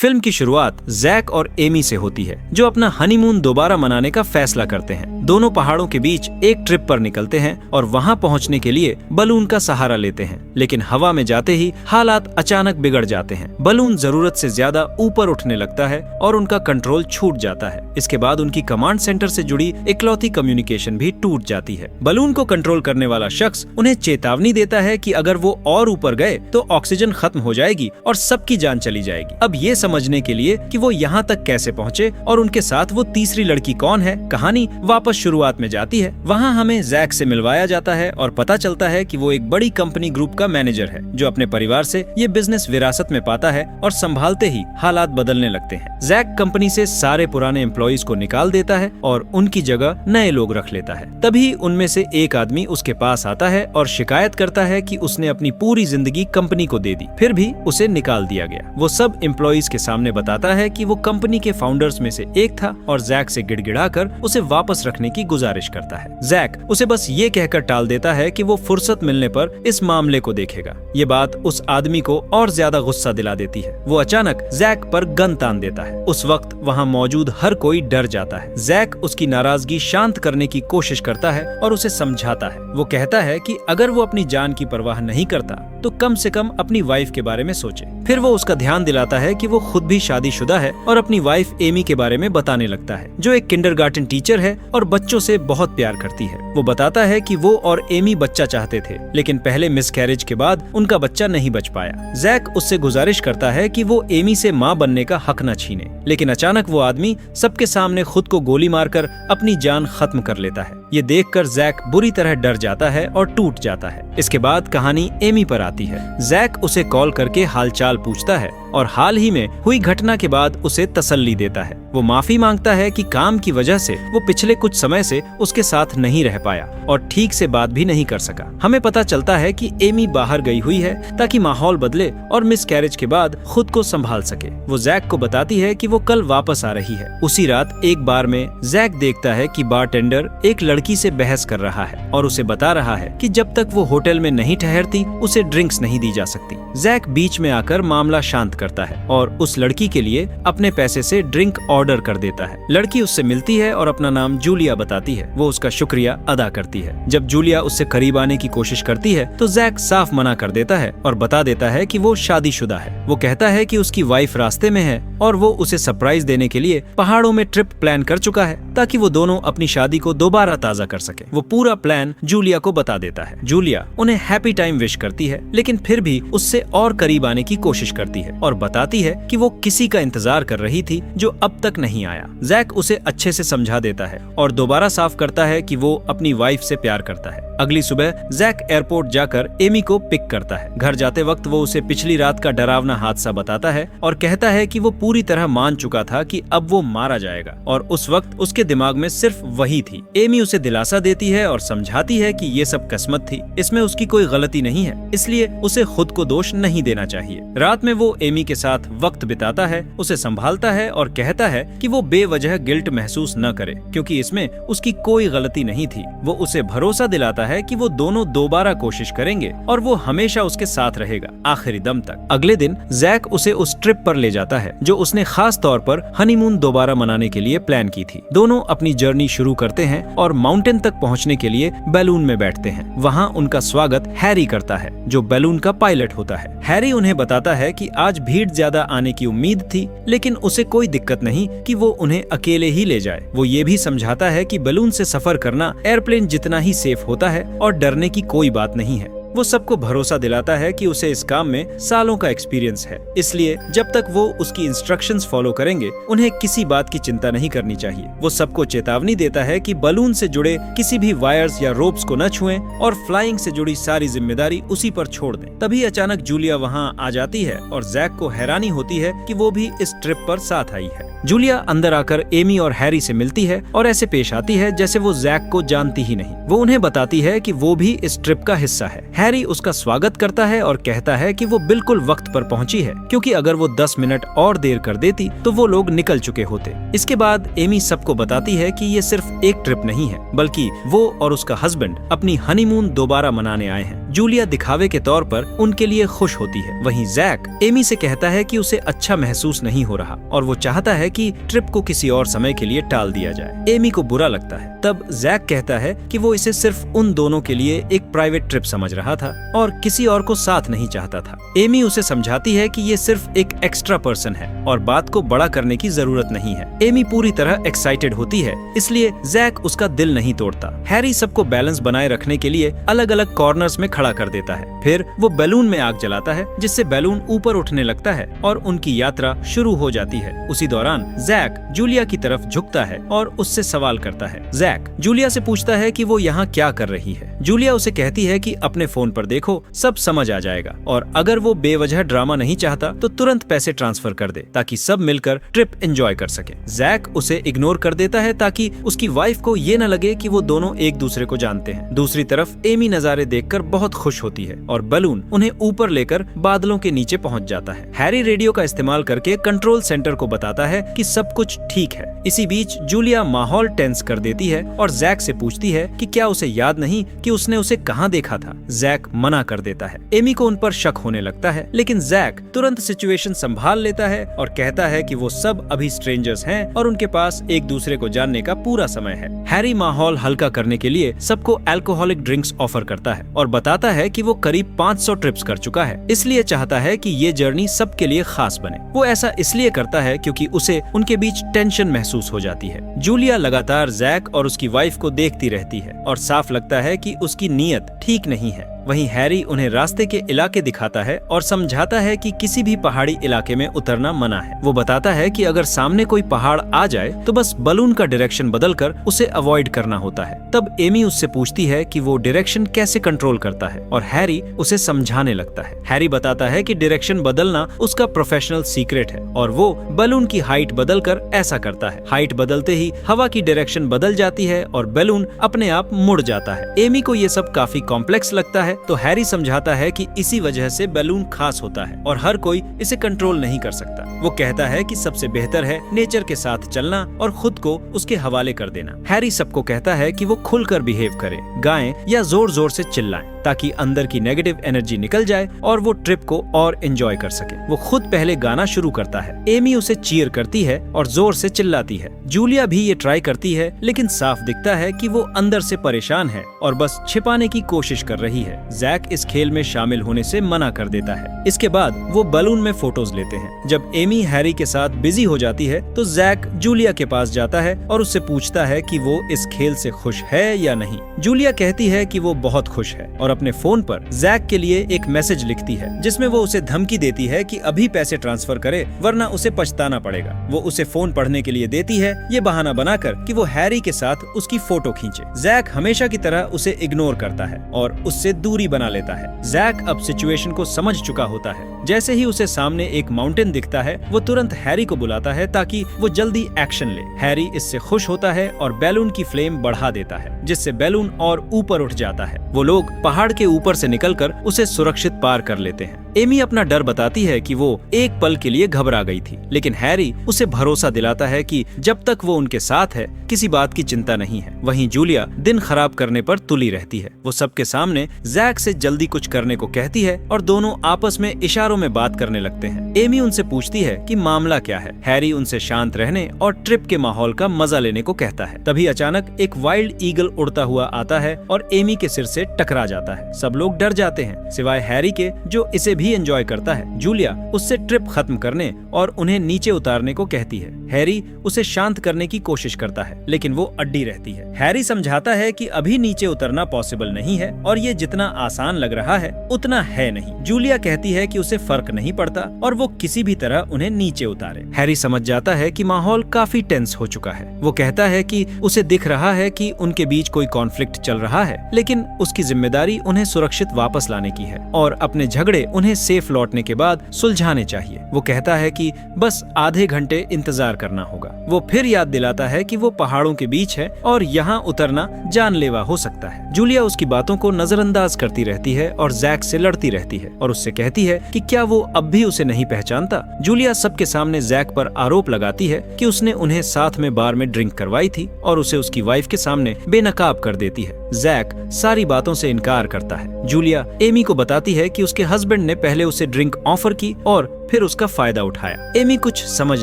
Film की शुरुआत Jack और एमी से होती है, जो अपना हनीमून दोबारा मनाने का फैसला करते हैं। दोनों पहाड़ों के बीच एक ट्रिप पर निकलते हैं और वहां पहुंचने के लिए बलून का सहारा लेते हैं, लेकिन हवा में जाते ही हालात अचानक बिगड़ जाते हैं। बलून जरूरत से ज्यादा ऊपर उठने लगता है और उनका कंट्रोल छूट जाता है। इसके बाद उनकी कमांड सेंटर से जुड़ी इकलौती कम्युनिकेशन भी टूट जाती है। बलून को कंट्रोल करने वाला शख्स उन्हें चेतावनी देता है कि अगर वो और ऊपर गए तो ऑक्सीजन खत्म हो जाएगी और सबकी जान चली जाएगी। अब ये समझने के लिए कि वो यहाँ तक कैसे पहुँचे और उनके साथ वो तीसरी लड़की कौन है, कहानी वापस शुरुआत में जाती है। वहाँ हमें जैक से मिलवाया जाता है और पता चलता है कि वो एक बड़ी कंपनी ग्रुप का मैनेजर है, जो अपने परिवार से ये बिजनेस विरासत में पाता है और संभालते ही हालात बदलने लगते हैं। जैक कंपनी से सारे पुराने एम्प्लॉइज को निकाल देता है और उनकी जगह नए लोग रख लेता है। तभी उनमें से एक आदमी उसके पास आता है और शिकायत करता है कि उसने अपनी पूरी जिंदगी कंपनी को दे दी, फिर भी उसे निकाल दिया गया। वो सब एम्प्लॉइज के सामने बताता है कि वो कंपनी के फाउंडर्स में से एक था और जैक से गिड़गिड़ाकर उसे वापस रखने की गुजारिश करता है। जैक उसे बस ये कहकर टाल देता है कि वो फुर्सत मिलने पर इस मामले को देखेगा। ये बात उस आदमी को और ज्यादा गुस्सा दिला देती है। वो अचानक जैक पर गन तान देता है। उस वक्त वहाँ मौजूद हर कोई डर जाता है। जैक उसकी नाराजगी शांत करने की कोशिश करता है और उसे समझाता है। वो कहता है कि अगर वो अपनी जान की परवाह नहीं करता तो कम से कम अपनी वाइफ के बारे में सोचे। फिर वो उसका ध्यान दिलाता है कि वो खुद भी शादीशुदा है और अपनी वाइफ एमी के बारे में बताने लगता है, जो एक किंडरगार्टन टीचर है और बच्चों से बहुत प्यार करती है। वो बताता है कि वो और एमी बच्चा चाहते थे, लेकिन पहले मिसकैरेज के बाद उनका बच्चा नहीं बच पाया। जैक उससे गुजारिश करता है कि वो एमी से माँ बनने का हक न छीने, लेकिन अचानक वो आदमी सबके सामने खुद को गोली मारकर अपनी जान खत्म कर लेता है। ये देखकर जैक बुरी तरह डर जाता है और टूट जाता है। इसके बाद कहानी एमी पर आती है। जैक उसे कॉल करके हालचाल पूछता है और हाल ही में हुई घटना के बाद उसे तसल्ली देता है। वो माफी मांगता है कि काम की वजह से वो पिछले कुछ समय से उसके साथ नहीं रह पाया और ठीक से बात भी नहीं कर सका। हमें पता चलता है कि एमी बाहर गई हुई है ताकि माहौल बदले और मिसकैरेज के बाद खुद को संभाल सके। वो जैक को बताती है कि वो कल वापस आ रही है। उसी रात एक बार में जैक देखता है कि बारटेंडर एक लड़की से बहस कर रहा है और उसे बता रहा है कि जब तक वो होटल में नहीं ठहरती उसे ड्रिंक्स नहीं दी जा सकती। जैक बीच में आकर मामला शांत करता है और उस लड़की के लिए अपने पैसे से ड्रिंक ऑर्डर कर देता है। लड़की उससे मिलती है और अपना नाम जूलिया बताती है। वो उसका शुक्रिया अदा करती है। जब जूलिया उससे करीब आने की कोशिश करती है तो जैक साफ मना कर देता है और बता देता है कि वो शादीशुदा है। वो कहता है कि उसकी वाइफ रास्ते में है और वो उसे सरप्राइज देने के लिए पहाड़ों में ट्रिप प्लान कर चुका है ताकि वो दोनों अपनी शादी को दोबारा ताजा कर सके। वो पूरा प्लान जूलिया को बता देता है। जूलिया उन्हें हैप्पी टाइम विश करती है, लेकिन फिर भी उससे और करीब आने की कोशिश करती है और बताती है कि वो किसी का इंतजार कर रही थी जो अब तक नहीं आया। जैक उसे अच्छे से समझा देता है और दोबारा साफ करता है कि वो अपनी वाइफ से प्यार करता है। अगली सुबह जैक एयरपोर्ट जाकर एमी को पिक करता है। घर जाते वक्त वो उसे पिछली रात का डरावना हादसा बताता है और कहता है कि वो पूरी तरह मान चुका था कि अब वो मारा जाएगा और उस वक्त उसके दिमाग में सिर्फ वही थी। एमी उसे दिलासा देती है और समझाती है कि ये सब किस्मत थी, इसमें उसकी कोई गलती नहीं है, इसलिए उसे खुद को दोष नहीं देना चाहिए। रात में वो एमी के साथ वक्त बिताता है, उसे संभालता है और कहता है कि वो बेवजह गिल्ट महसूस न करे क्योंकि इसमें उसकी कोई गलती नहीं थी। वो उसे भरोसा दिलाता है कि वो दोनों दोबारा कोशिश करेंगे और वो हमेशा उसके साथ रहेगा आखिरी दम तक। अगले दिन जैक उसे उस ट्रिप पर ले जाता है जो उसने खास तौर पर हनीमून दोबारा मनाने के लिए प्लान की थी। दोनों अपनी जर्नी शुरू करते हैं और माउंटेन तक पहुंचने के लिए बैलून में बैठते हैं। वहां उनका स्वागत हैरी करता है, जो बैलून का पायलट होता है। हैरी उन्हें बताता है कि आज भीड़ ज्यादा आने की उम्मीद थी, लेकिन उसे कोई दिक्कत नहीं कि वो उन्हें अकेले ही ले जाए। वो ये भी समझाता है कि बैलून से सफर करना एयरप्लेन जितना ही सेफ होता है और डरने की कोई बात नहीं है। वो सबको भरोसा दिलाता है कि उसे इस काम में सालों का एक्सपीरियंस है, इसलिए जब तक वो उसकी इंस्ट्रक्शंस फॉलो करेंगे उन्हें किसी बात की चिंता नहीं करनी चाहिए। वो सबको चेतावनी देता है कि बलून से जुड़े किसी भी वायर्स या रोप्स को न छुएं और फ्लाइंग से जुड़ी सारी जिम्मेदारी उसी पर छोड़ दें। तभी अचानक जूलिया वहाँ आ जाती है और जैक को हैरानी होती है कि वो भी इस ट्रिप पर साथ आई है। जूलिया अंदर आकर एमी और हैरी से मिलती है और ऐसे पेश आती है जैसे वो जैक को जानती ही नहीं। वो उन्हें बताती है कि वो भी इस ट्रिप का हिस्सा है। हैरी उसका स्वागत करता है और कहता है कि वो बिल्कुल वक्त पर पहुंची है, क्योंकि अगर वो 10 मिनट और देर कर देती तो वो लोग निकल चुके होते। इसके बाद एमी सबको बताती है कि ये सिर्फ एक ट्रिप नहीं है, बल्कि वो और उसका हस्बैंड अपनी हनीमून दोबारा मनाने आए हैं। जूलिया दिखावे के तौर पर उनके लिए खुश होती है। वहीं जैक एमी से कहता है कि उसे अच्छा महसूस नहीं हो रहा और वो चाहता है कि ट्रिप को किसी और समय के लिए टाल दिया जाए। एमी को बुरा लगता है। तब जैक कहता है कि वो इसे सिर्फ उन दोनों के लिए एक प्राइवेट ट्रिप समझ रहा था और किसी और को साथ नहीं चाहता था। एमी उसे समझाती है कि ये सिर्फ एक एक्स्ट्रा पर्सन है और बात को बड़ा करने की जरूरत नहीं है। एमी पूरी तरह एक्साइटेड होती है, इसलिए जैक उसका दिल नहीं तोड़ता। हैरी सबको बैलेंस बनाए रखने के लिए अलग अलग कॉर्नर्स में खड़ा कर देता है। फिर वो बैलून में आग जलाता है, जिससे बैलून ऊपर उठने लगता है और उनकी यात्रा शुरू हो जाती है। उसी दौरान जैक जूलिया की तरफ झुकता है और उससे सवाल करता है। जैक जूलिया से पूछता है कि वो यहाँ क्या कर रही है। जूलिया उसे कहती है कि अपने फोन पर देखो, सब समझ आ जाएगा और अगर वो बेवजह ड्रामा नहीं चाहता तो तुरंत पैसे ट्रांसफर कर दे ताकि सब मिलकर ट्रिप एंजॉय कर सके। जैक उसे इग्नोर कर देता है ताकि उसकी वाइफ को ये न लगे कि वो दोनों एक दूसरे को जानते हैं। दूसरी तरफ एमी नजारे देखकर बहुत खुश होती है और बलून उन्हें ऊपर लेकर बादलों के नीचे पहुंच जाता है। हैरी रेडियो का इस्तेमाल करके कंट्रोल सेंटर को बताता है कि सब कुछ ठीक है। इसी बीच जूलिया माहौल टेंस कर देती है और जैक से पूछती है कि क्या उसे याद नहीं कि उसने उसे कहाँ देखा था। जैक मना कर देता है। एमी को उन पर शक होने लगता है, लेकिन जैक तुरंत सिचुएशन संभाल लेता है और कहता है कि वो सब अभी स्ट्रेंजर्स हैं और उनके पास एक दूसरे को जानने का पूरा समय है। हैरी माहौल हल्का करने के लिए सबको अल्कोहलिक ड्रिंक्स ऑफर करता है और बताता है कि वो करीब 500 ट्रिप्स कर चुका है, इसलिए चाहता है कि ये जर्नी सबके लिए खास बने। वो ऐसा इसलिए करता है क्योंकि उसे उनके बीच टेंशन महसूस हो जाती है। जूलिया लगातार जैक और उसकी वाइफ को देखती रहती है और साफ लगता है कि उसकी नीयत ठीक नहीं है। वहीं हैरी उन्हें रास्ते के इलाके दिखाता है और समझाता है कि किसी भी पहाड़ी इलाके में उतरना मना है। वो बताता है कि अगर सामने कोई पहाड़ आ जाए तो बस बलून का डायरेक्शन बदलकर उसे अवॉइड करना होता है। तब एमी उससे पूछती है कि वो डायरेक्शन कैसे कंट्रोल करता है और हैरी उसे समझाने लगता है। हैरी बताता है कि डायरेक्शन बदलना उसका प्रोफेशनल सीक्रेट है और वो बलून की हाइट बदलकर ऐसा करता है। हाइट बदलते ही हवा की डायरेक्शन बदल जाती है और बैलून अपने आप मुड़ जाता है। एमी को ये सब काफी कॉम्प्लेक्स लगता है, तो हैरी समझाता है कि इसी वजह से बैलून खास होता है और हर कोई इसे कंट्रोल नहीं कर सकता। वो कहता है कि सबसे बेहतर है नेचर के साथ चलना और खुद को उसके हवाले कर देना। हैरी सबको कहता है कि वो खुलकर बिहेव करे, गाएं या जोर जोर से चिल्लाएं ताकि अंदर की नेगेटिव एनर्जी निकल जाए और वो ट्रिप को और एंजॉय कर सके। वो खुद पहले गाना शुरू करता है। एमी उसे चीयर करती है और जोर से चिल्लाती है। जूलिया भी ये ट्राई करती है, लेकिन साफ दिखता है कि वो अंदर से परेशान है और बस छिपाने की कोशिश कर रही है। जैक इस खेल में शामिल होने से मना कर देता है। इसके बाद वो बलून में फोटोज लेते हैं। जब एमी हैरी के साथ बिजी हो जाती है तो जैक जूलिया के पास जाता है और उससे पूछता है कि वो इस खेल से खुश है या नहीं। जूलिया कहती है कि वो बहुत खुश है और अपने फोन पर जैक के लिए एक मैसेज लिखती है जिसमें वो उसे धमकी देती है कि अभी पैसे ट्रांसफर करे वरना उसे पछताना पड़ेगा। वो उसे फोन पढ़ने के लिए देती है, ये बहाना बनाकर कि वो हैरी के साथ उसकी फोटो खींचे। जैक हमेशा की तरह उसे इग्नोर करता है और उससे दूरी बना लेता है। जैक अब सिचुएशन को समझ चुका होता है। जैसे ही उसे सामने एक माउंटेन दिखता है वो तुरंत हैरी को बुलाता है ताकि वो जल्दी एक्शन ले। हैरी इससे खुश होता है और बैलून की फ्लेम बढ़ा देता है जिससे बैलून और ऊपर उठ जाता है। वो लोग पहाड़ के ऊपर से निकलकर उसे सुरक्षित पार कर लेते हैं। एमी अपना डर बताती है कि वो एक पल के लिए घबरा गई थी, लेकिन हैरी उसे भरोसा दिलाता है कि जब तक वो उनके साथ है किसी बात की चिंता नहीं है। वहीं जूलिया दिन खराब करने पर तुली रहती है। वो सबके सामने जैक से जल्दी कुछ करने को कहती है और दोनों आपस में इशारों में बात करने लगते हैं। एमी उनसे पूछती है कि मामला क्या है। हैरी उनसे शांत रहने और ट्रिप के माहौल का मजा लेने को कहता है। तभी अचानक एक वाइल्ड ईगल उड़ता हुआ आता है और एमी के सिर से टकरा जाता है। सब लोग डर जाते हैं सिवाय हैरी के, जो इसे भी एंजॉय करता है। जूलिया उससे ट्रिप खत्म करने और उन्हें नीचे उतारने को कहती है। हैरी उसे शांत करने की कोशिश करता है, लेकिन वो अड्डी रहती है। हैरी समझाता है कि अभी नीचे उतरना पॉसिबल नहीं है और ये जितना आसान लग रहा है उतना है नहीं। जूलिया कहती है कि उसे फर्क नहीं पड़ता और वो किसी भी तरह उन्हें नीचे उतारे। हैरी समझ जाता है कि माहौल काफी टेंस हो चुका है। वो कहता है कि उसे दिख रहा है कि उनके बीच कोई कॉन्फ्लिक्ट चल रहा है, लेकिन उसकी जिम्मेदारी उन्हें सुरक्षित वापस लाने की है और अपने झगड़े उन्हें सेफ लौटने के बाद सुलझाने चाहिए। वो कहता है कि बस आधे घंटे इंतजार करना होगा। वो फिर याद दिलाता है कि वो पहाड़ों के बीच है और यहाँ उतरना जानलेवा हो सकता है। जूलिया उसकी बातों को नजरअंदाज करती रहती है और जैक से लड़ती रहती है और उससे कहती है कि क्या वो अब भी उसे नहीं पहचानता। जूलिया सबके सामने जैक पर आरोप लगाती है कि उसने उन्हें साथ में बार में ड्रिंक करवाई थी और उसे उसकी वाइफ के सामने बेनकाब कर देती है। जैक सारी बातों से इनकार करता है। जूलिया एमी को बताती है कि उसके हस्बैंड ने पहले उसे ड्रिंक ऑफर की और फिर उसका फायदा उठाया। एमी कुछ समझ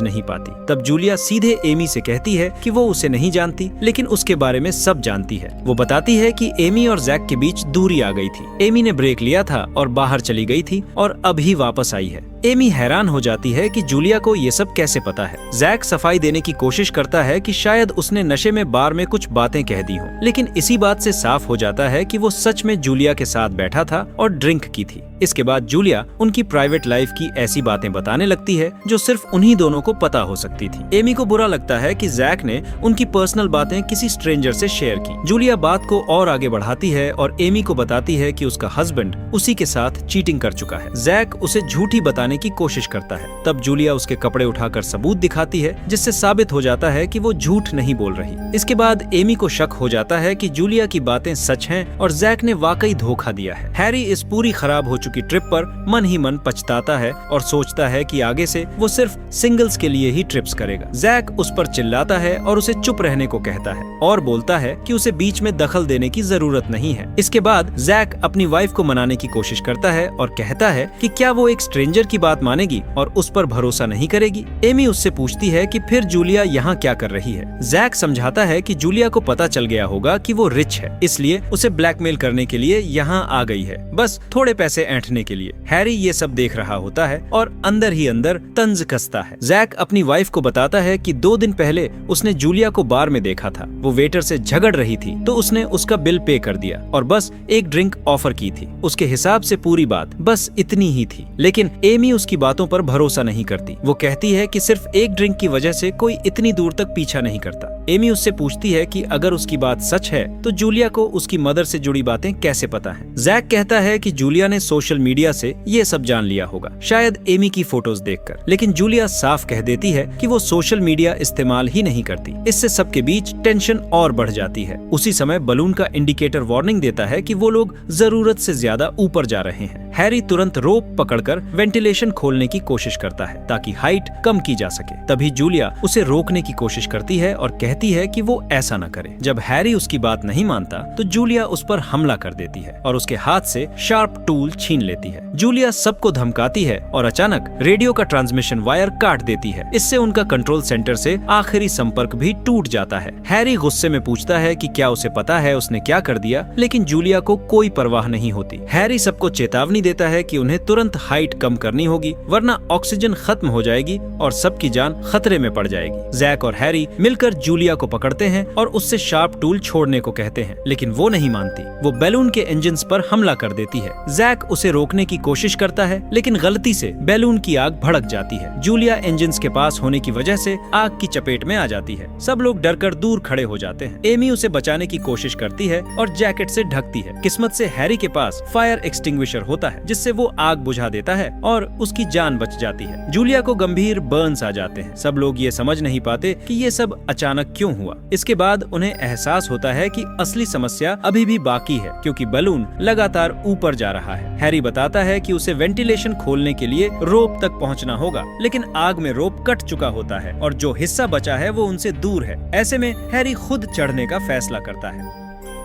नहीं पाती। तब जूलिया सीधे एमी से कहती है कि वो उसे नहीं जानती, लेकिन उसके बारे में सब जानती है। वो बताती है कि एमी और जैक के बीच दूरी आ गई थी। एमी ने ब्रेक लिया था और बाहर चली गई थी और अभी वापस आई है। एमी हैरान हो जाती है कि जूलिया को ये सब कैसे पता है। जैक सफाई देने की कोशिश करता है कि शायद उसने नशे में बार में कुछ बातें कह दी हों, लेकिन इसी बात से साफ हो जाता है कि वो सच में जूलिया के साथ बैठा था और ड्रिंक की थी। इसके बाद जूलिया उनकी प्राइवेट लाइफ की ऐसी बातें बताने लगती है जो सिर्फ उन्हीं दोनों को पता हो सकती थी। एमी को बुरा लगता है कि जैक ने उनकी पर्सनल बातें किसी स्ट्रेंजर से शेयर की। जूलिया बात को और आगे बढ़ाती है और एमी को बताती है कि उसका हस्बैंड उसी के साथ चीटिंग कर चुका है। जैक उसे झूठी बताने की कोशिश करता है। तब जूलिया उसके कपड़े उठाकर सबूत दिखाती है, जिससे साबित हो जाता है कि वो झूठ नहीं बोल रही। इसके बाद एमी को शक हो जाता है कि जूलिया की बातें सच हैं और जैक ने वाकई धोखा दिया है। हैरी इस पूरी खराब हो चुकी ट्रिप पर मन ही मन पछताता है और सोचता है कि आगे से वो सिर्फ सिंगल्स के लिए ही ट्रिप्स करेगा। जैक उस पर चिल्लाता है और उसे चुप रहने को कहता है और बोलता है कि उसे बीच में दखल देने की जरूरत नहीं है। इसके बाद जैक अपनी वाइफ को मनाने की कोशिश करता है और कहता है कि क्या वो एक स्ट्रेंजर की बात मानेगी और उस पर भरोसा नहीं करेगी। एमी उससे पूछती है कि फिर जूलिया यहाँ क्या कर रही है। जैक समझाता है कि जूलिया को पता चल गया होगा कि वो रिच है, इसलिए उसे ब्लैकमेल करने के लिए यहाँ आ गई है, बस थोड़े पैसे ऐंठने के लिए। हैरी ये सब देख रहा होता है और अंदर ही अंदर तंज कसता है। जैक अपनी वाइफ को बताता है कि 2 दिन पहले उसने जूलिया को बार में देखा था। वो वेटर से झगड़ रही थी तो उसने उसका बिल पे कर दिया और बस एक ड्रिंक ऑफर की थी। उसके हिसाब से पूरी बात बस इतनी ही थी, लेकिन एमी उसकी बातों पर भरोसा नहीं करती। वो कहती है कि सिर्फ एक ड्रिंक की वजह से कोई इतनी दूर तक पीछा नहीं करता। एमी उससे पूछती है कि अगर उसकी बात सच है तो जूलिया को उसकी मदर से जुड़ी बातें कैसे पता है। जैक कहता है कि जूलिया ने सोशल मीडिया से ये सब जान लिया होगा, शायद एमी की फोटोज देखकर, लेकिन जूलिया साफ कह देती है कि वो सोशल मीडिया इस्तेमाल ही नहीं करती। इससे सबके बीच टेंशन और बढ़ जाती है। उसी समय बलून का इंडिकेटर वार्निंग देता है कि वो लोग जरूरत से ज्यादा ऊपर जा रहे हैं। हैरी तुरंत रोप पकड़कर वेंटिलेशन खोलने की कोशिश करता है ताकि हाइट कम की जा सके। तभी जूलिया उसे रोकने की कोशिश करती है और कहती है कि वो ऐसा न करे। जब हैरी उसकी बात नहीं मानता तो जूलिया उस पर हमला कर देती है और उसके हाथ से शार्प टूल छीन लेती है। जूलिया सबको धमकाती है और अचानक रेडियो का ट्रांसमिशन वायर काट देती है। इससे उनका कंट्रोल सेंटर से आखिरी संपर्क भी टूट जाता है। हैरी गुस्से में पूछता है कि क्या उसे पता है उसने क्या कर दिया, लेकिन जूलिया को कोई परवाह नहीं होती। हैरी सबको चेतावनी देता है कि उन्हें तुरंत हाइट कम करनी होगी, वरना ऑक्सीजन खत्म हो जाएगी और सबकी जान खतरे में पड़ जाएगी। जैक और हैरी मिलकर जूलिया को पकड़ते हैं और उससे शार्प टूल छोड़ने को कहते हैं, लेकिन वो नहीं मानती। वो बैलून के इंजन्स पर हमला कर देती है। जैक उसे रोकने की कोशिश करता है, लेकिन गलती से बैलून की आग भड़क जाती है। जूलिया इंजन्स के पास होने की वजह से आग की चपेट में आ जाती है। सब लोग डरकर दूर खड़े हो जाते हैं। एमी उसे बचाने की कोशिश करती है और जैकेट से ढकती है। किस्मत से हैरी के पास फायर एक्सटिंग्विशर होता है, जिससे वो आग बुझा देता है और उसकी जान बच जाती है। जूलिया को गंभीर बर्न्स आ जाते हैं। सब लोग ये समझ नहीं पाते कि ये सब अचानक क्यों हुआ। इसके बाद उन्हें एहसास होता है कि असली समस्या अभी भी बाकी है, क्योंकि बलून लगातार ऊपर जा रहा है। हैरी बताता है कि उसे वेंटिलेशन खोलने के लिए रोप तक पहुंचना होगा, लेकिन आग में रोप कट चुका होता है और जो हिस्सा बचा है वो उनसे दूर है। ऐसे में हैरी खुद चढ़ने का फैसला करता है।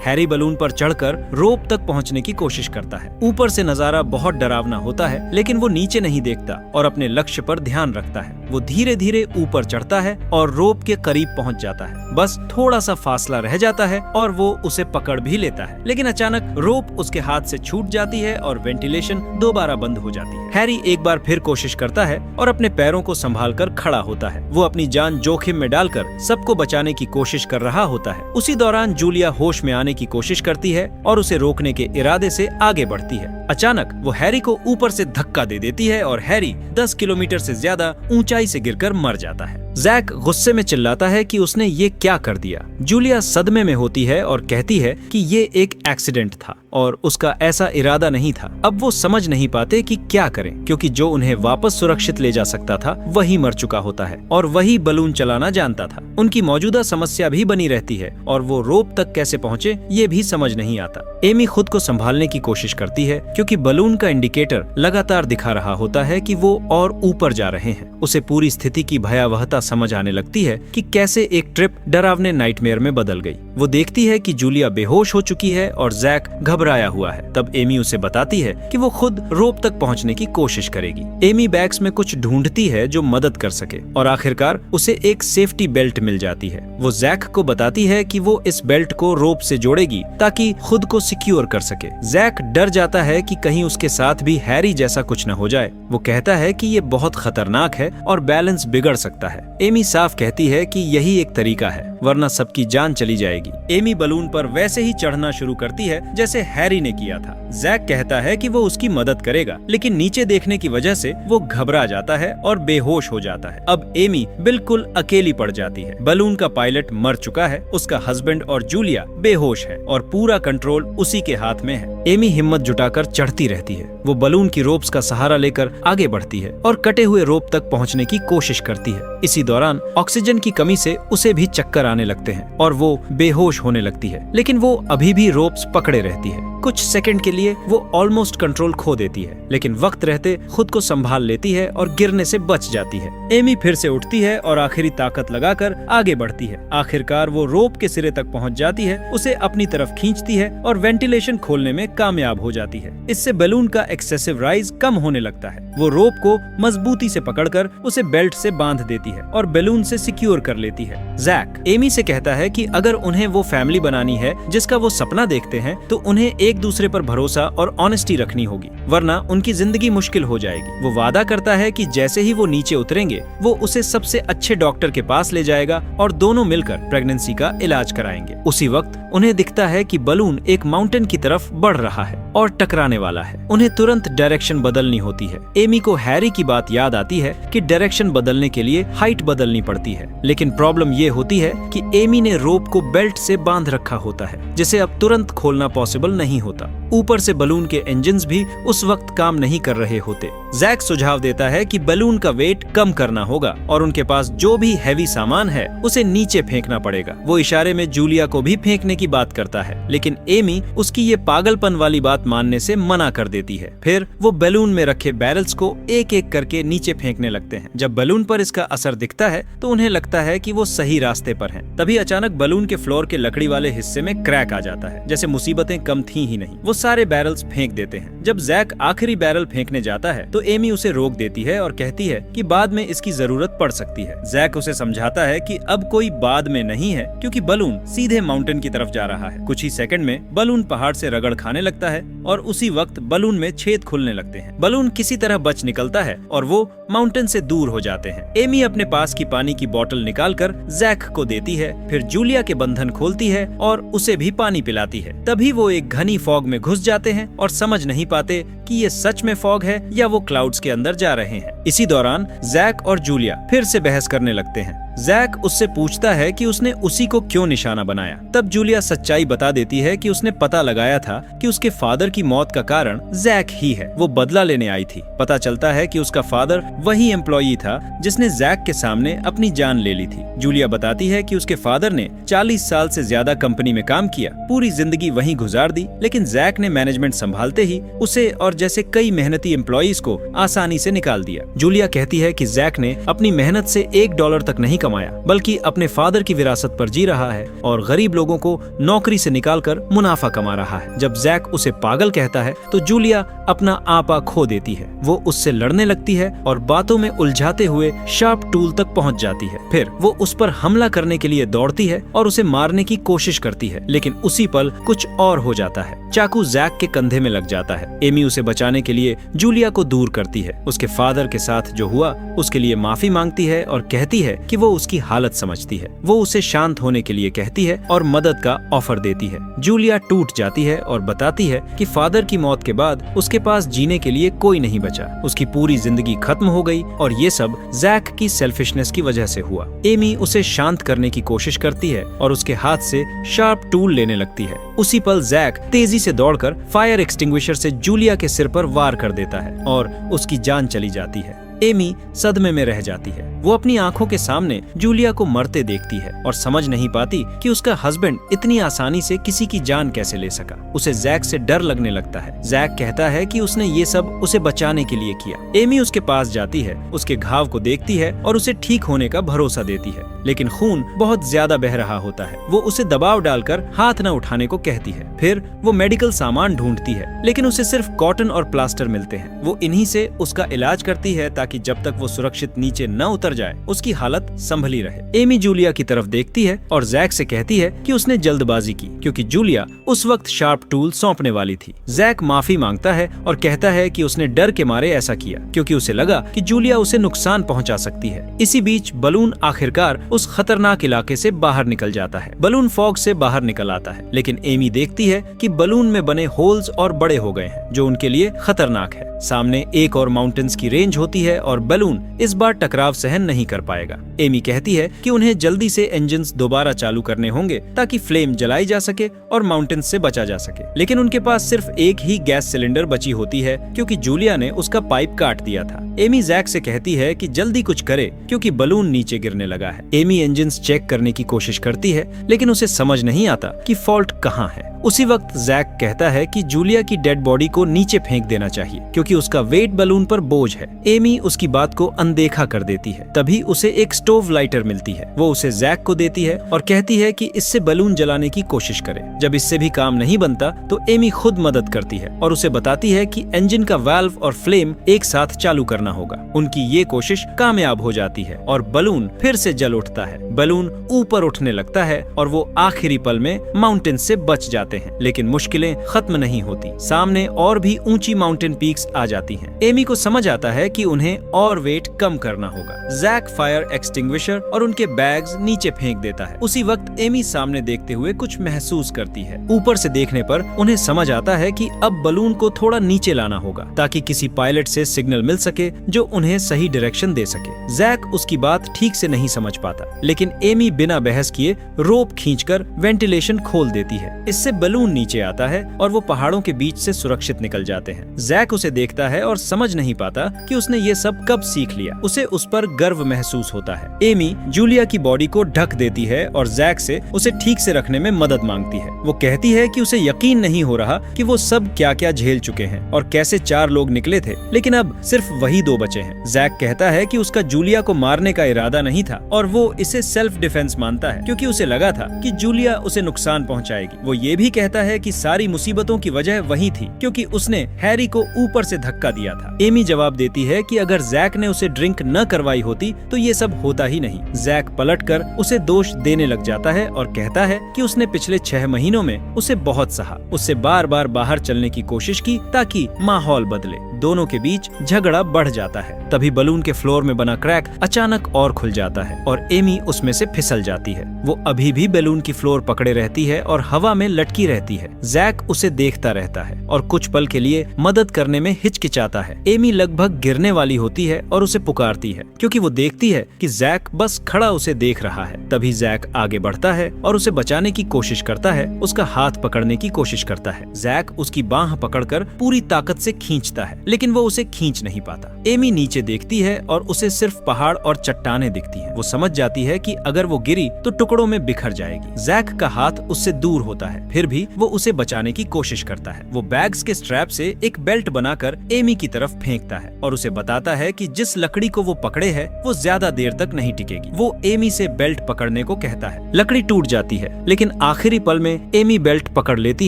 हैरी बलून पर चढ़कर रोप तक पहुंचने की कोशिश करता है। ऊपर से नजारा बहुत डरावना होता है, लेकिन वो नीचे नहीं देखता और अपने लक्ष्य पर ध्यान रखता है। वो धीरे धीरे ऊपर चढ़ता है और रोप के करीब पहुंच जाता है। बस थोड़ा सा फासला रह जाता है और वो उसे पकड़ भी लेता है, लेकिन अचानक रोप उसके हाथ से छूट जाती है और वेंटिलेशन दोबारा बंद हो जाती है। हैरी एक बार फिर कोशिश करता है और अपने पैरों को संभाल कर खड़ा होता है। वो अपनी जान जोखिम में डालकर सबको बचाने की कोशिश कर रहा होता है। उसी दौरान जूलिया होश में आने की कोशिश करती है और उसे रोकने के इरादे से आगे बढ़ती है। अचानक वो हैरी को ऊपर से धक्का दे देती है और हैरी 10 किलोमीटर से ज्यादा ऊंचाई से गिरकर मर जाता है। जैक गुस्से में चिल्लाता है कि उसने ये क्या कर दिया। जूलिया सदमे में होती है और कहती है कि ये एक एक्सीडेंट था और उसका ऐसा इरादा नहीं था। अब वो समझ नहीं पाते कि क्या करें, क्योंकि जो उन्हें वापस सुरक्षित ले जा सकता था वही मर चुका होता है और वही बलून चलाना जानता था। उनकी मौजूदा समस्या भी बनी रहती है और वो रोप तक कैसे पहुँचे ये भी समझ नहीं आता। एमी खुद को संभालने की कोशिश करती है, क्योंकि बलून का इंडिकेटर लगातार दिखा रहा होता है कि वो और ऊपर जा रहे हैं। उसे पूरी स्थिति की भयावहता समझ आने लगती है कि कैसे एक ट्रिप डरावने नाइटमेयर में बदल गई। वो देखती है कि जूलिया बेहोश हो चुकी है और जैक घबराया हुआ है। तब एमी उसे बताती है कि वो खुद रोप तक पहुंचने की कोशिश करेगी। एमी बैग्स में कुछ ढूंढती है जो मदद कर सके और आखिरकार उसे एक सेफ्टी बेल्ट मिल जाती है। वो जैक को बताती है कि वो इस बेल्ट को रोप से जोड़ेगी ताकि खुद को सिक्योर कर सके। जैक डर जाता है कि कहीं उसके साथ भी हैरी जैसा कुछ न हो जाए। वो कहता है कि ये बहुत खतरनाक है और बैलेंस बिगड़ सकता है। एमी साफ कहती है कि यही एक तरीका है, वरना सबकी जान चली जाएगी। एमी बलून पर वैसे ही चढ़ना शुरू करती है जैसे हैरी ने किया था। जैक कहता है कि वो उसकी मदद करेगा, लेकिन नीचे देखने की वजह से वो घबरा जाता है और बेहोश हो जाता है। अब एमी बिल्कुल अकेली पड़ जाती है। बलून का पायलट मर चुका है, उसका हस्बैंड और जूलिया बेहोश है और पूरा कंट्रोल उसी के हाथ में है। एमी हिम्मत जुटाकर चढ़ती रहती है। वो बलून की रोप्स का सहारा लेकर आगे बढ़ती है और कटे हुए रोप तक पहुंचने की कोशिश करती है। इसी दौरान ऑक्सीजन की कमी से उसे भी चक्कर आने लगते हैं और वो बेहोश होने लगती है, लेकिन वो अभी भी रोप्स पकड़े रहती है। कुछ सेकंड के लिए वो ऑलमोस्ट कंट्रोल खो देती है, लेकिन वक्त रहते खुद को संभाल लेती है और गिरने से बच जाती है। एमी फिर से उठती है और आखिरी ताकत लगाकर आगे बढ़ती है। आखिरकार वो रोप के सिरे तक पहुंच जाती है, उसे अपनी तरफ खींचती है और वेंटिलेशन खोलने में कामयाब हो जाती है। इससे बलून का एक्सेसिव राइज कम होने लगता है। वो रोप को मजबूती से पकड़कर उसे बेल्ट से बांध देती है और बलून से सिक्योर कर लेती है। जैक एमी से कहता है कि अगर उन्हें वो फैमिली बनानी है जिसका वो सपना देखते हैं, तो उन्हें एक दूसरे पर भरोसा और ऑनेस्टी रखनी होगी, वरना उनकी जिंदगी मुश्किल हो जाएगी। वो वादा करता है कि जैसे ही वो नीचे उतरेंगे, वो उसे सबसे अच्छे डॉक्टर के पास ले जाएगा और दोनों मिलकर प्रेगनेंसी का इलाज कराएंगे। उसी वक्त उन्हें दिखता है कि बलून एक माउंटेन की तरफ बढ़ रहा है और टकराने वाला है। उन्हें तुरंत डायरेक्शन बदलनी होती है। एमी को हैरी की बात याद आती है कि डायरेक्शन बदलने के लिए हाइट बदलनी पड़ती है, लेकिन प्रॉब्लम ये होती है कि एमी ने रोप को बेल्ट से बांध रखा होता है, जिसे अब तुरंत खोलना पॉसिबल नहीं होता। ऊपर से बलून के इंजन्स भी उस वक्त काम नहीं कर रहे होते। जैक सुझाव देता है कि बलून का वेट कम करना होगा और उनके पास जो भी हैवी सामान है उसे नीचे फेंकना पड़ेगा। वो इशारे में जूलिया को भी फेंकने की बात करता है, लेकिन एमी उसकी ये पागलपन वाली बात मानने से मना कर देती है। फिर वो बलून में रखे बैरल्स को एक एक करके नीचे फेंकने लगते हैं। जब बलून पर इसका असर दिखता है तो उन्हें लगता है कि वो सही रास्ते पर हैं। तभी अचानक बलून के फ्लोर के लकड़ी वाले हिस्से में क्रैक आ जाता है, जैसे मुसीबतें कम थी ही नहीं। वो सारे बैरल्स फेंक देते हैं। जब जैक आखिरी बैरल फेंकने जाता है तो एमी उसे रोक देती है और कहती है कि बाद में इसकी जरूरत पड़ सकती है। जैक उसे समझाता है कि अब कोई बाद में नहीं है, क्योंकि बलून सीधे माउंटेन की तरफ जा रहा है। कुछ ही सेकंड में बलून पहाड़ से रगड़ खाने लगता है और उसी वक्त बलून में छेद खुलने लगते हैं। बलून किसी तरह बच निकलता है और वो माउंटेन से दूर हो जाते हैं। एमी अपने पास की पानी की बोतल निकालकर जैक को देती है, फिर जूलिया के बंधन खोलती है और उसे भी पानी पिलाती है। तभी वो एक घनी फॉग में घुस जाते हैं और समझ नहीं पाते कि ये सच में फॉग है या वो क्लाउड्स के अंदर जा रहे हैं। इसी दौरान जैक और जूलिया फिर से बहस करने लगते हैं। जैक उससे पूछता है कि उसने उसी को क्यों निशाना बनाया। तब जूलिया सच्चाई बता देती है कि उसने पता लगाया था कि उसके फादर की मौत का कारण जैक ही है। वो बदला लेने आई थी। पता चलता है कि उसका फादर वही एम्प्लॉई था जिसने जैक के सामने अपनी जान ले ली थी। जूलिया बताती है कि उसके फादर ने 40 साल से ज्यादा कंपनी में काम किया, पूरी जिंदगी वहीं गुजार दी, लेकिन जैक ने मैनेजमेंट संभालते ही उसे और जैसे कई मेहनती एम्प्लॉइज को आसानी से निकाल दिया। जूलिया कहती है कि जैक ने अपनी मेहनत से $1 तक नहीं कमाया, बल्कि अपने फादर की विरासत पर जी रहा है और गरीब लोगों को नौकरी से निकालकर मुनाफा कमा रहा है। जब जैक उसे पागल कहता है तो जूलिया अपना आपा खो देती है। वो उससे लड़ने लगती है और बातों में उलझाते हुए शार्प टूल तक पहुंच जाती है। फिर वो उस पर हमला करने के लिए दौड़ती है और उसे मारने की कोशिश करती है, लेकिन उसी पल कुछ और हो जाता है। चाकू जैक के कंधे में लग जाता है। एमी उसे बचाने के लिए जूलिया को दूर करती है। उसके फादर के साथ जो हुआ उसके लिए माफी मांगती है और कहती है कि वो उसकी हालत समझती है। वो उसे शांत होने के लिए कहती है और मदद का ऑफर देती है। जूलिया टूट जाती है और बताती है कि फादर की मौत के बाद उसके पास जीने के लिए कोई नहीं बचा। उसकी पूरी जिंदगी खत्म हो गई और ये सब जैक की सेल्फिशनेस की वजह से हुआ। एमी उसे शांत करने की कोशिश करती है और उसके हाथ से शार्प टूल लेने लगती है। उसी पल जैक तेजी से दौड़कर फायर एक्सटिंग्विशर से जूलिया के सिर पर वार कर देता है और उसकी जान चली जाती है। एमी सदमे में रह जाती है। वो अपनी आंखों के सामने जूलिया को मरते देखती है और समझ नहीं पाती कि उसका हस्बैंड इतनी आसानी से किसी की जान कैसे ले सका। उसे जैक से डर लगने लगता है। जैक कहता है कि उसने ये सब उसे बचाने के लिए किया। एमी उसके पास जाती है, उसके घाव को देखती है और उसे ठीक होने का भरोसा देती है। लेकिन खून बहुत ज्यादा बह रहा होता है। वो उसे दबाव डालकर हाथ न उठाने को कहती है। फिर वो मेडिकल सामान ढूंढती है, लेकिन उसे सिर्फ कॉटन और प्लास्टर मिलते हैं। वो इन्हीं से उसका इलाज करती है ताकि जब तक वो सुरक्षित नीचे न उतर जाए उसकी हालत संभली रहे। एमी जूलिया की तरफ देखती है और जैक से कहती है कि उसने जल्दबाजी की क्योंकि जूलिया उस वक्त शार्प टूल सौंपने वाली थी। जैक माफी मांगता है और कहता है कि उसने डर के मारे ऐसा किया क्योंकि उसे लगा कि जूलिया उसे नुकसान पहुंचा सकती है। इसी बीच बलून आखिरकार उस खतरनाक इलाके से बाहर निकल जाता है। बलून फॉग से बाहर निकल आता है, लेकिन एमी देखती है कि बलून में बने होल्स और बड़े हो गए हैं जो उनके लिए खतरनाक है। सामने एक और माउंटेन्स की रेंज होती है और बलून इस बार टकराव सहन नहीं कर पाएगा। एमी कहती है कि उन्हें जल्दी से इंजन्स दोबारा चालू करने होंगे ताकि फ्लेम जलाई जा सके और माउंटेन्स से बचा जा सके, लेकिन उनके पास सिर्फ एक ही गैस सिलेंडर बची होती है क्योंकि जूलिया ने उसका पाइप काट दिया था। एमी जैक से कहती है कि जल्दी कुछ करे क्योंकि बलून नीचे गिरने लगा है। एमी इंजन्स चेक करने की कोशिश करती है, लेकिन उसे समझ नहीं आता कि फॉल्ट कहाँ है। उसी वक्त जैक कहता है कि जूलिया की डेड बॉडी को नीचे फेंक देना चाहिए क्योंकि उसका वेट बलून पर बोझ है। एमी उसकी बात को अनदेखा कर देती है। तभी उसे एक स्टोव लाइटर मिलती है। वो उसे जैक को देती है और कहती है कि इससे बलून जलाने की कोशिश करे। जब इससे भी काम नहीं बनता तो एमी खुद मदद करती है और उसे बताती है कि इंजन का वाल्व और फ्लेम एक साथ चालू करना होगा। उनकी ये कोशिश कामयाब हो जाती है और बलून फिर से जल उठता है। बलून ऊपर उठने लगता है और वो आखिरी पल में माउंटेन से बच जाते हैं, लेकिन मुश्किलें खत्म नहीं होती। सामने और भी ऊंची माउंटेन पीक्स आ जाती हैं। एमी को समझ आता है कि उन्हें और वेट कम करना होगा। जैक फायर एक्सटिंग्विशर और उनके बैग्स नीचे फेंक देता है। उसी वक्त एमी सामने देखते हुए कुछ महसूस करती है। ऊपर से देखने पर उन्हें समझ आता है कि अब बलून को थोड़ा नीचे लाना होगा ताकि किसी पायलट से सिग्नल मिल सके जो उन्हें सही डायरेक्शन दे सके। जैक उसकी बात ठीक से नहीं समझ पाता, लेकिन एमी बिना बहस किए रोप खींचकर वेंटिलेशन खोल देती है। इससे बलून नीचे आता है और वो पहाड़ों के बीच से सुरक्षित निकल जाते हैं। जैक उसे देखता है और समझ नहीं पाता कि उसने ये सब कब सीख लिया। उसे उस पर गर्व महसूस होता है। एमी जूलिया की बॉडी को ढक देती है और जैक से उसे ठीक से रखने में मदद मांगती है। वो कहती है कि उसे यकीन नहीं हो रहा कि वो सब क्या क्या झेल चुके हैं और कैसे 4 लोग निकले थे, लेकिन अब सिर्फ वही 2 बचे हैं। जैक कहता है कि उसका जूलिया को मारने का इरादा नहीं था और वो इसे सेल्फ डिफेंस मानता है क्योंकि उसे लगा था कि जूलिया उसे नुकसान पहुंचाएगी। वो ये भी कहता है कि सारी मुसीबतों की वजह वही थी क्योंकि उसने हैरी को ऊपर से धक्का दिया था। एमी जवाब देती है कि अगर जैक ने उसे ड्रिंक न करवाई होती तो ये सब होता ही नहीं। जैक पलटकर उसे दोष देने लग जाता है और कहता है कि उसने पिछले 6 महीनों में उसे बहुत सहा, उससे बार बार बाहर चलने की कोशिश की ताकि माहौल बदले। दोनों के बीच झगड़ा बढ़ जाता है। तभी बलून के फ्लोर में बना क्रैक अचानक और खुल जाता है और एमी उसमें से फिसल जाती है। वो अभी भी बलून की फ्लोर पकड़े रहती है और हवा में लटकी रहती है। जैक उसे देखता रहता है और कुछ पल के लिए मदद करने में हिचकिचाता है। एमी लगभग गिरने वाली होती है और उसे पुकारती है क्योंकि वो देखती है कि जैक बस खड़ा उसे देख रहा है। तभी जैक आगे बढ़ता है और उसे बचाने की कोशिश करता है, उसका हाथ पकड़ने की कोशिश करता है। जैक उसकी बांह पकड़कर पूरी ताकत से खींचता है, लेकिन वो उसे खींच नहीं पाता। एमी नीचे देखती है और उसे सिर्फ पहाड़ और चट्टानें दिखती हैं। वो समझ जाती है कि अगर वो गिरी तो टुकड़ों में बिखर जाएगी। जैक का हाथ उससे दूर होता है, फिर भी वो उसे बचाने की कोशिश करता है। वो बैग्स के स्ट्रैप से एक बेल्ट बनाकर एमी की तरफ फेंकता है और उसे बताता है कि जिस लकड़ी को वो पकड़े है वो ज्यादा देर तक नहीं टिकेगी। वो एमी से बेल्ट पकड़ने को कहता है। लकड़ी टूट जाती है, लेकिन आखिरी पल में एमी बेल्ट पकड़ लेती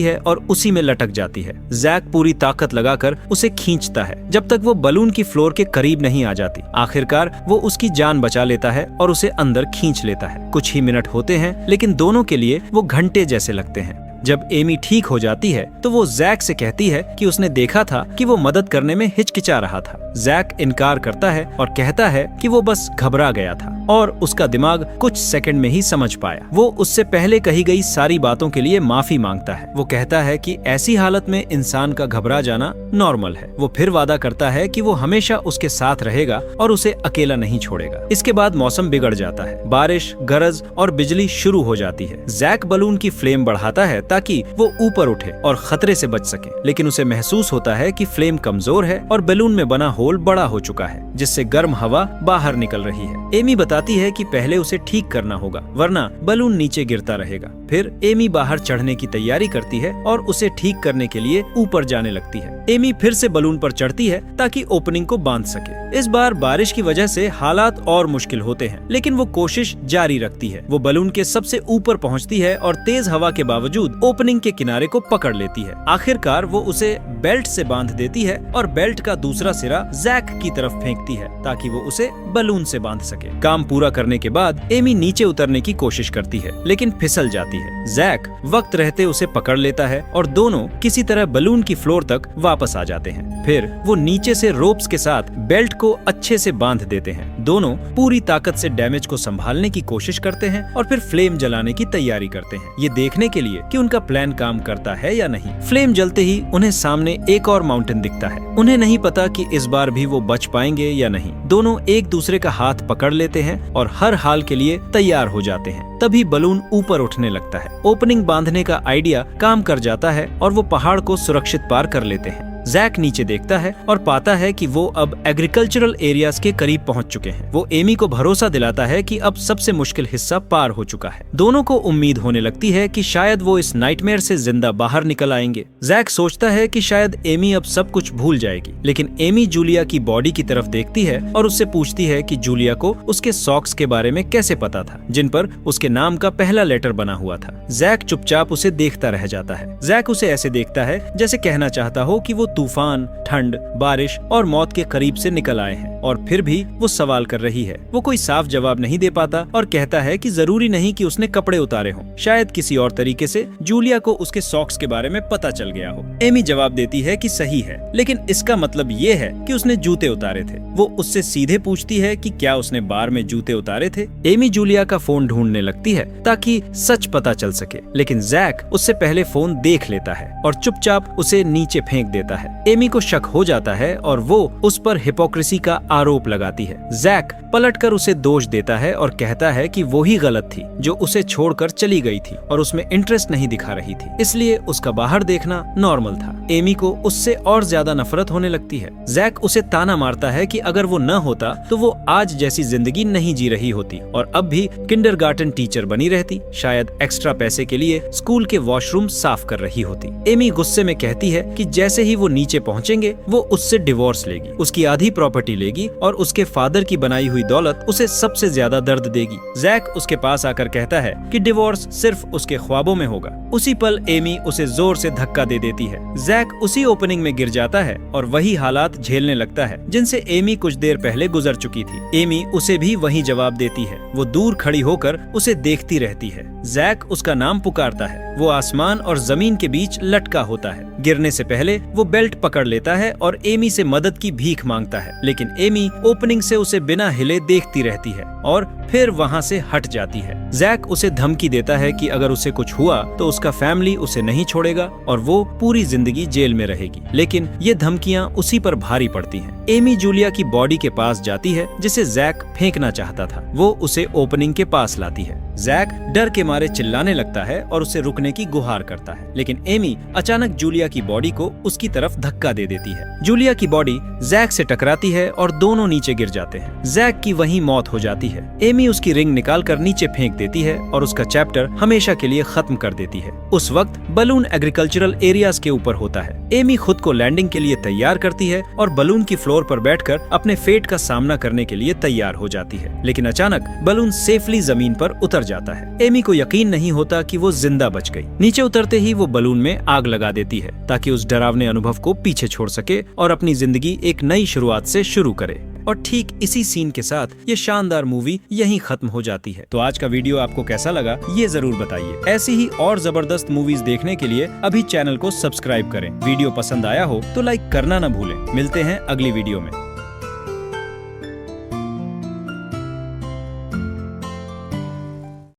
है और उसी में लटक जाती है। जैक पूरी ताकत लगाकर उसे खींचता है जब तक वो बलून की फ्लोर के करीब नहीं आ जाती। आखिरकार वो उसकी जान बचा लेता है और उसे अंदर खींच लेता है। कुछ ही मिनट होते हैं, लेकिन दोनों के लिए वो घंटे जैसे लगते हैं। जब एमी ठीक हो जाती है तो वो जैक से कहती है कि उसने देखा था कि वो मदद करने में हिचकिचा रहा था। जैक इनकार करता है और कहता है कि वो बस घबरा गया था और उसका दिमाग कुछ सेकंड में ही समझ पाया। वो उससे पहले कही गई सारी बातों के लिए माफी मांगता है। वो कहता है कि ऐसी हालत में इंसान का घबरा जाना नॉर्मल है। वो फिर वादा करता है कि वो हमेशा उसके साथ रहेगा और उसे अकेला नहीं छोड़ेगा। इसके बाद मौसम बिगड़ जाता है। बारिश, गरज और बिजली शुरू हो जाती है। जैक बलून की फ्लेम बढ़ाता है ताकि वो ऊपर उठे और खतरे से बच सके, लेकिन उसे महसूस होता है कि फ्लेम कमजोर है और बलून में बना होल बड़ा हो चुका है जिससे गर्म हवा बाहर निकल रही है। एमी बताती है कि पहले उसे ठीक करना होगा वरना बलून नीचे गिरता रहेगा। फिर एमी बाहर चढ़ने की तैयारी करती है और उसे ठीक करने के लिए ऊपर जाने लगती है। एमी फिर से बलून पर चढ़ती है ताकि ओपनिंग को बांध सके। इस बार बारिश की वजह से हालात और मुश्किल होते हैं, लेकिन वो कोशिश जारी रखती है। वो बलून के सबसे ऊपर पहुंचती है और तेज हवा के बावजूद ओपनिंग के किनारे को पकड़ लेती है। आखिरकार वो उसे बेल्ट से बांध देती है और बेल्ट का दूसरा सिरा जैक की तरफ फेंकती है ताकि वो उसे बलून से बांध सके। काम पूरा करने के बाद एमी नीचे उतरने की कोशिश करती है, लेकिन फिसल जाती है। जैक वक्त रहते उसे पकड़ लेता है और दोनों किसी तरह बलून की फ्लोर तक वापस आ जाते हैं। फिर वो नीचे से रोप्स के साथ बेल्ट को अच्छे से बांध देते हैं। दोनों पूरी ताकत से डैमेज को संभालने की कोशिश करते हैं और फिर फ्लेम जलाने की तैयारी करते हैं, ये देखने के लिए कि उनका प्लान काम करता है या नहीं। फ्लेम जलते ही उन्हें सामने एक और माउंटेन दिखता है। उन्हें नहीं पता कि इस बार भी वो बच पाएंगे या नहीं। दोनों एक दूसरे का हाथ पकड़ लेते हैं और हर हाल के लिए तैयार हो जाते हैं। तभी बलून ऊपर उठने लगता है। ओपनिंग बांधने का आइडिया काम कर जाता है और वो पहाड़ को सुरक्षित पार कर लेते हैं। जैक नीचे देखता है और पाता है कि वो अब एग्रीकल्चरल एरियाज के करीब पहुंच चुके हैं। वो एमी को भरोसा दिलाता है कि अब सबसे मुश्किल हिस्सा पार हो चुका है। दोनों को उम्मीद होने लगती है कि शायद वो इस नाइटमेयर से जिंदा बाहर निकल आएंगे। जैक सोचता है कि शायद एमी अब सब कुछ भूल जाएगी, लेकिन एमी जूलिया की बॉडी की तरफ देखती है और उससे पूछती है कि जूलिया को उसके सॉक्स के बारे में कैसे पता था, जिन पर उसके नाम का पहला लेटर बना हुआ था। जैक चुपचाप उसे देखता रह जाता है। जैक उसे ऐसे देखता है जैसे कहना चाहता हो कि वो तूफान, ठंड, बारिश और मौत के करीब से निकल आए हैं और फिर भी वो सवाल कर रही है। वो कोई साफ जवाब नहीं दे पाता और कहता है कि जरूरी नहीं कि उसने कपड़े उतारे हों, शायद किसी और तरीके से जूलिया को उसके सॉक्स के बारे में पता चल गया हो। एमी जवाब देती है कि सही है, लेकिन इसका मतलब ये है कि उसने जूते उतारे थे। वो उससे सीधे पूछती है कि क्या उसने बार में जूते उतारे थे। एमी जूलिया का फोन ढूंढने लगती है ताकि सच पता चल सके, लेकिन जैक उससे पहले फोन देख लेता है और चुपचाप उसे नीचे फेंक देता है। एमी को शक हो जाता है और वो उस पर हिपोक्रेसी का आरोप लगाती है। जैक पलटकर उसे दोष देता है और कहता है कि वो ही गलत थी जो उसे छोड़कर चली गई थी और उसमें इंटरेस्ट नहीं दिखा रही थी, इसलिए उसका बाहर देखना नॉर्मल था। एमी को उससे और ज्यादा नफरत होने लगती है। जैक उसे ताना मारता है कि अगर वो न होता तो वो आज जैसी जिंदगी नहीं जी रही होती और अब भी किंडरगार्टन टीचर बनी रहती, शायद एक्स्ट्रा पैसे के लिए स्कूल के वॉशरूम साफ कर रही होती। एमी गुस्से में कहती है कि जैसे ही वो नीचे पहुंचेंगे वो उससे डिवोर्स लेगी, उसकी आधी प्रॉपर्टी लेगी और उसके फादर की बनाई हुई दौलत उसे सबसे ज्यादा दर्द देगी। जैक उसके पास आकर कहता है कि डिवोर्स सिर्फ उसके ख्वाबों में होगा। उसी पल एमी उसे जोर से धक्का दे देती है। जैक उसी ओपनिंग में गिर जाता है और वही हालात झेलने लगता है जिनसे एमी कुछ देर पहले गुजर चुकी थी। एमी उसे भी वही जवाब देती है। वो दूर खड़ी होकर उसे देखती रहती है। जैक उसका नाम पुकारता है। वो आसमान और जमीन के बीच लटका होता है। गिरने से पहले वो बेल्ट पकड़ लेता है और एमी से मदद की भीख मांगता है, लेकिन एमी ओपनिंग से उसे बिना हिले देखती रहती है और फिर वहाँ से हट जाती है। जैक उसे धमकी देता है कि अगर उसे कुछ हुआ तो उसका फैमिली उसे नहीं छोड़ेगा और वो पूरी जिंदगी जेल में रहेगी, लेकिन ये धमकियाँ उसी पर भारी पड़ती हैं। एमी जूलिया की बॉडी के पास जाती है जिसे जैक फेंकना चाहता था। वो उसे ओपनिंग के पास लाती है। जैक डर के मारे चिल्लाने लगता है और उसे रुकने की गुहार करता है, लेकिन एमी अचानक जूलिया की बॉडी को उसकी तरफ धक्का दे देती है। जूलिया की बॉडी जैक से टकराती है और दोनों नीचे गिर जाते हैं। जैक की वहीं मौत हो जाती है। एमी उसकी रिंग निकालकर नीचे फेंक देती है और उसका चैप्टर हमेशा के लिए खत्म कर देती है। उस वक्त बलून एग्रीकल्चरल एरियाज के ऊपर होता है। एमी खुद को लैंडिंग के लिए तैयार करती है और बलून की फ्लोर पर बैठकर अपने फेट का सामना करने के लिए तैयार हो जाती है, लेकिन अचानक बलून सेफली जमीन पर उतर जाता है। एमी को यकीन नहीं होता कि वो जिंदा बच गई। नीचे उतरते ही वो बलून में आग लगा देती है ताकि उस डरावने अनुभव को पीछे छोड़ सके और अपनी जिंदगी एक नई शुरुआत से शुरू करे। और ठीक इसी सीन के साथ ये शानदार मूवी यहीं खत्म हो जाती है। तो आज का वीडियो आपको कैसा लगा ये जरूर बताइए। ऐसी ही और जबरदस्त मूवीज देखने के लिए अभी चैनल को सब्सक्राइब करें। वीडियो पसंद आया हो तो लाइक करना न भूलें। मिलते हैं अगली वीडियो में।